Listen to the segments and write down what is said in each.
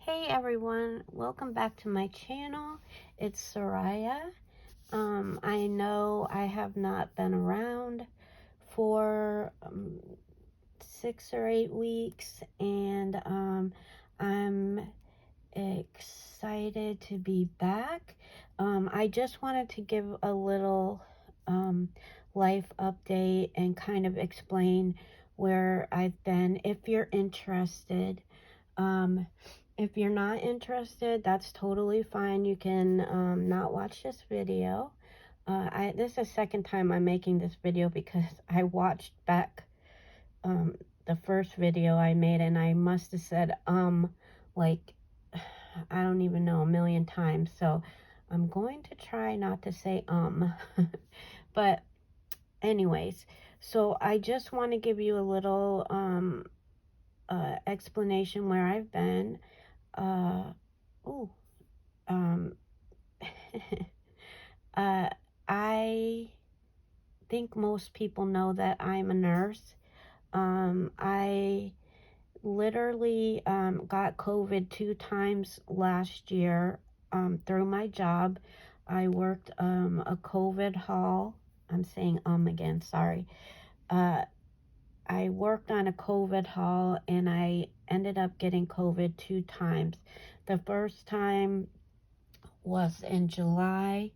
Hey everyone, welcome back to my channel. It's Soraya. I know I have not been around for 6 or 8 weeks, and I'm excited to be back. I just wanted to give a little life update and kind of explain where I've been if you're interested. Um, if you're not interested, that's totally fine. You can not watch this video. This is the second time I'm making this video because I watched back the first video I made and I must have said like I don't even know, a million times. So I'm going to try not to say but anyways, so I just want to give you a little explanation where I've been. uh oh um uh I think most people know that I'm a nurse. I literally got COVID 2 times last year through my job. I worked a COVID hall. I'm saying again, sorry. I worked on a COVID hall and I ended up getting COVID 2 times. The first time was in July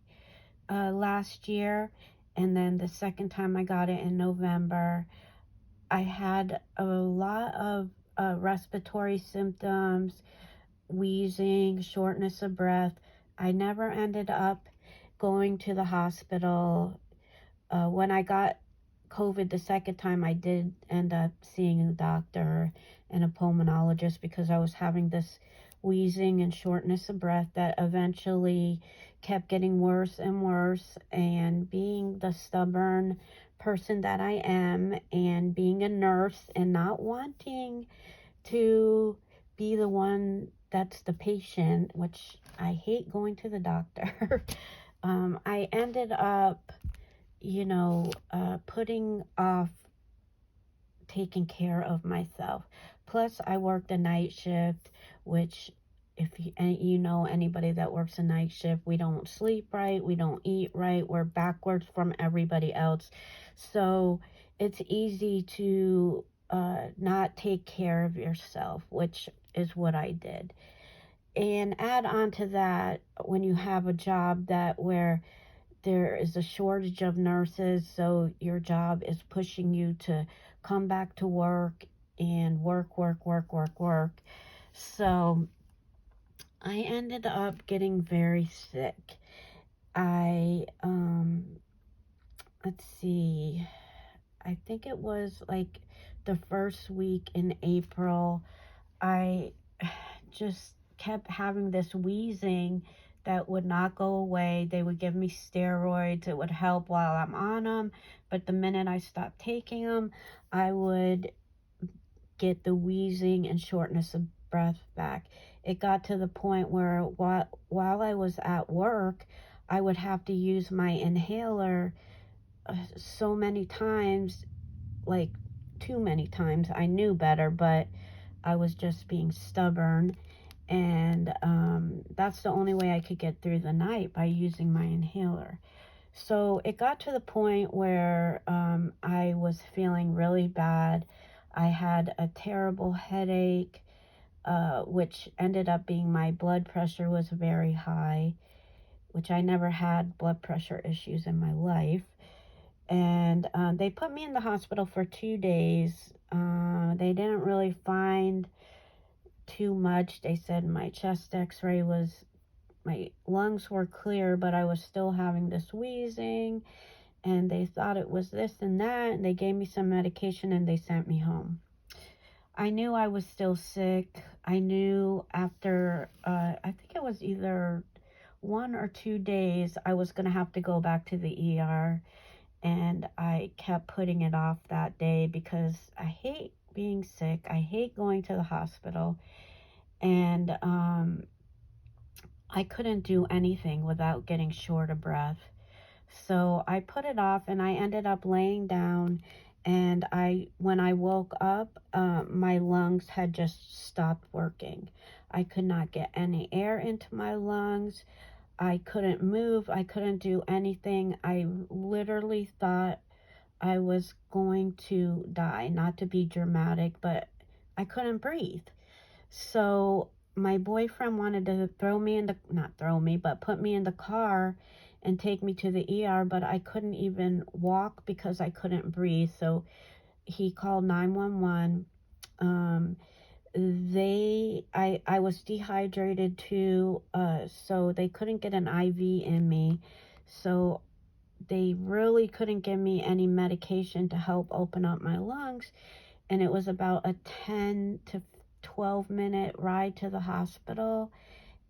last year, and then the second time I got it in November. I had a lot of respiratory symptoms, wheezing, shortness of breath. I never ended up going to the hospital. When I got COVID the second time, I did end up seeing a doctor and a pulmonologist because I was having this wheezing and shortness of breath that eventually kept getting worse and worse. And being the stubborn person that I am, and being a nurse and not wanting to be the one that's the patient, which I hate going to the doctor, I ended up putting off taking care of myself. Plus, I worked a night shift, which, if you know anybody that works a night shift, we don't sleep right, we don't eat right, we're backwards from everybody else. So it's easy to not take care of yourself, which is what I did. And add on to that, when you have a job where there is a shortage of nurses, so your job is pushing you to come back to work and work. So I ended up getting very sick. I, let's see, I think it was like the first week in April, I just kept having this wheezing that would not go away. They would give me steroids. It would help while I'm on them. But the minute I stopped taking them, I would get the wheezing and shortness of breath back. It got to the point where while I was at work, I would have to use my inhaler so many times, like too many times. I knew better, but I was just being stubborn. And that's the only way I could get through the night, by using my inhaler. So it got to the point where I was feeling really bad. I had a terrible headache, which ended up being my blood pressure was very high, which I never had blood pressure issues in my life. And they put me in the hospital for 2 days. They didn't really find too much. They said my chest x-ray was, my lungs were clear, but I was still having this wheezing, and they thought it was this and that, and they gave me some medication and they sent me home. I knew I was still sick. I knew after I think it was either 1 or 2 days, I was going to have to go back to the ER, and I kept putting it off that day because I hate being sick. I hate going to the hospital. And I couldn't do anything without getting short of breath. So I put it off, and I ended up laying down And when I woke up, my lungs had just stopped working. I could not get any air into my lungs. I couldn't move. I couldn't do anything. I literally thought I was going to die. Not to be dramatic, but I couldn't breathe. So my boyfriend wanted to not throw me, but put me in the car and take me to the ER, but I couldn't even walk because I couldn't breathe. So he called 911. Um, I was dehydrated too, so they couldn't get an IV in me. So they really couldn't give me any medication to help open up my lungs. And it was about a 10 to 12-minute ride to the hospital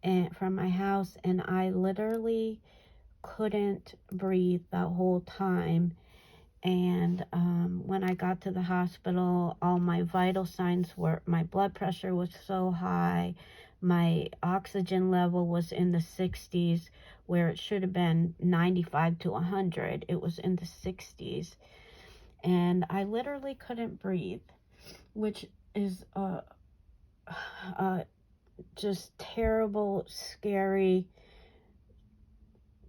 and from my house. And I literally couldn't breathe the whole time. And when I got to the hospital, all my vital signs were, my blood pressure was so high, my oxygen level was in the 60s, where it should have been 95 to 100. It was in the 60s. And I literally couldn't breathe, which is just terrible, scary,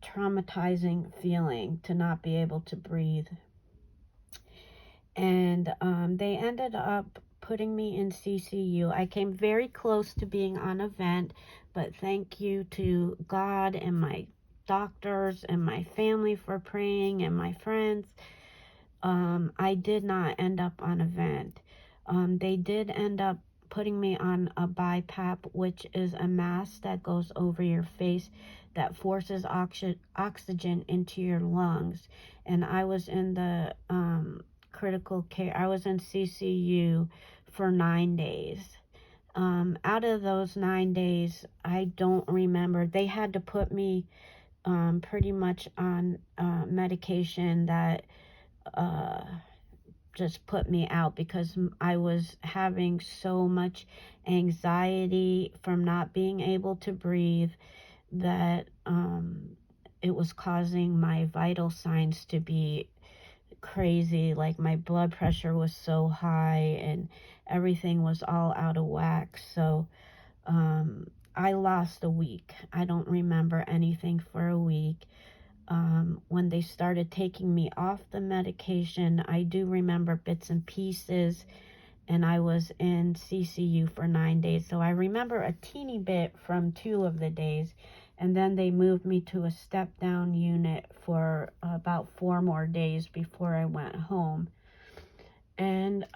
traumatizing feeling to not be able to breathe. And they ended up putting me in CCU. I came very close to being on a vent, but thank you to God and my doctors and my family for praying and my friends. I did not end up on a vent. They did end up putting me on a BiPAP, which is a mask that goes over your face that forces oxygen into your lungs. And I was in the critical care. I was in CCU for 9 days. Out of those 9 days, I don't remember. They had to put me pretty much on medication that just put me out because I was having so much anxiety from not being able to breathe that it was causing my vital signs to be crazy. Like my blood pressure was so high and everything was all out of whack. So I lost a week. I don't remember anything for a week. When they started taking me off the medication, I do remember bits and pieces, and I was in CCU for 9 days. So I remember a teeny bit from 2 of the days, and then they moved me to a step-down unit for about 4 more days before I went home. And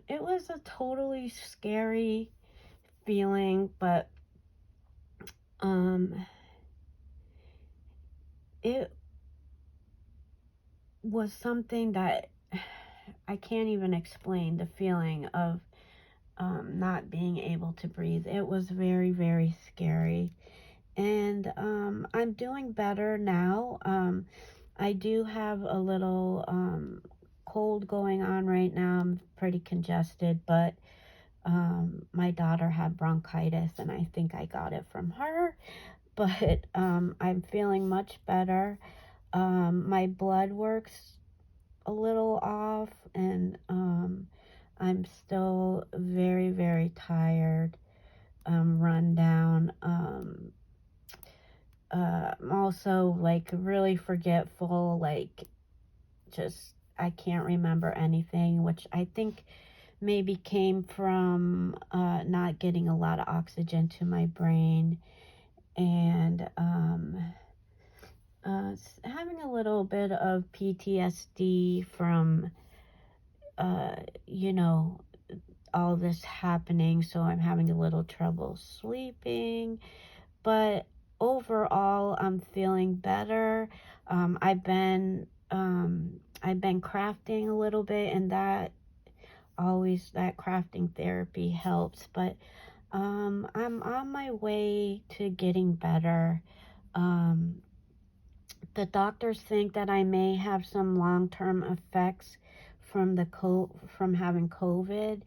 it was a totally scary feeling, but it was something that I can't even explain, the feeling of not being able to breathe. It was very, very scary. And I'm doing better now. I do have a little cold going on right now. I'm pretty congested, but my daughter had bronchitis, and I think I got it from her. But I'm feeling much better. My blood works a little off, and I'm still very, very tired, run down. I'm also like really forgetful, like just I can't remember anything, which I think maybe came from not getting a lot of oxygen to my brain, and having a little bit of PTSD from you know, all this happening, so I'm having a little trouble sleeping. But overall, I'm feeling better. I've been crafting a little bit, and that crafting therapy helps. But I'm on my way to getting better. Um, the doctors think that I may have some long-term effects from from having COVID,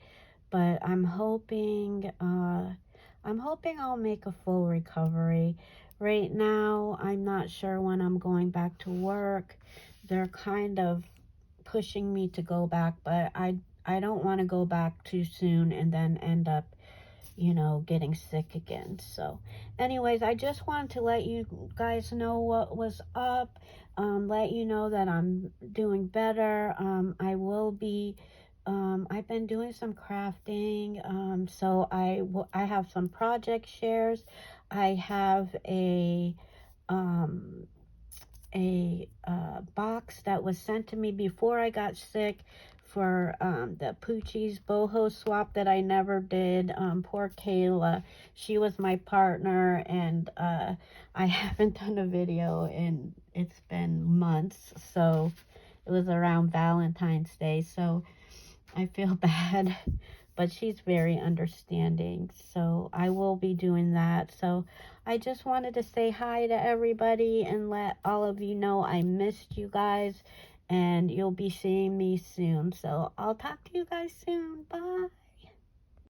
but I'm hoping I'll make a full recovery. Right now, I'm not sure when I'm going back to work. They're kind of pushing me to go back, but I don't want to go back too soon and then end up, you know, getting sick again. So anyways, I just wanted to let you guys know what was up, let you know that I'm doing better. I will be, I've been doing some crafting, so I have some project shares. I have um, box that was sent to me before I got sick for the Poochie's boho swap that I never did. Poor Kayla, she was my partner, and I haven't done a video and it's been months, so it was around Valentine's Day, so I feel bad, but she's very understanding. So I will be doing that. So I just wanted to say hi to everybody and let all of you know I missed you guys, and you'll be seeing me soon. So I'll talk to you guys soon. Bye.